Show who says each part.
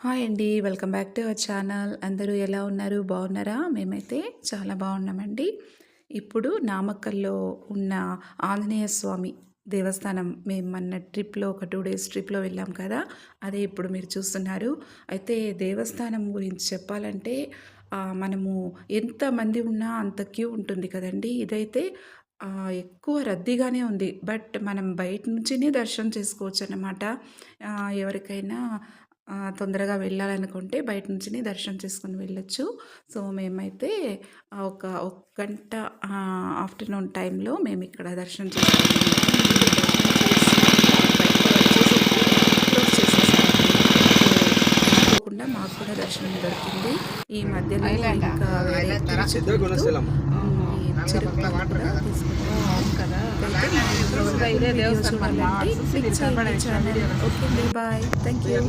Speaker 1: Hi అండి. Welcome back to our channel. అందరూ ఎలా ఉన్నారు? బాగున్నారా? మేమైతే చాలా బాగున్నామండి. ఇప్పుడు నామక్కల్లో ఉన్న ఆంజనేయ స్వామి దేవస్థానం మేము మొన్న ట్రిప్‌లో ఒక 2 డేస్ ట్రిప్‌లో వెళ్ళాం కదా! అదే ఇప్పుడు మీరు చూస్తున్నారు. అయితే దేవస్థానం గురించి చెప్పాలంటే మనము ఎంతమంది ఉన్నా అంత క్యూ ఉంటుంది కదండీ! ఇదైతే ఎక్కువ రద్దీగానే ఉంది. బట్ మనం బయట నుంచినే దర్శనం చేసుకోవచ్చన్నమాట. ఎవరికైనా తొందరగా వెళ్ళాలనుకుంటే బయట నుంచినే దర్శనం చేసుకొని వెళ్ళొచ్చు. సో, మేమైతే ఒక గంట ఆఫ్టర్‌నూన్ టైంలో మేమిక్కడ దర్శనం చేసుకున్నామన్నమాట. మేము దర్శనం చేసి బయటకు వచ్చేసరికి క్లోజ్ చేసేసారండి. సో, అనుకోకుండా మాకు కూడా దర్శనం దొరికింది. ఈ మధ్యలో ఇంకా వేరే తిరుచెందూరులో చెరుకు పాలు కూడా తీసుకున్నాము. అయితే మా వీడియో చూడాలంటే క్లిక్ చేయండి ఛానల్. ఓకే అండి. బాయ్. Thank you.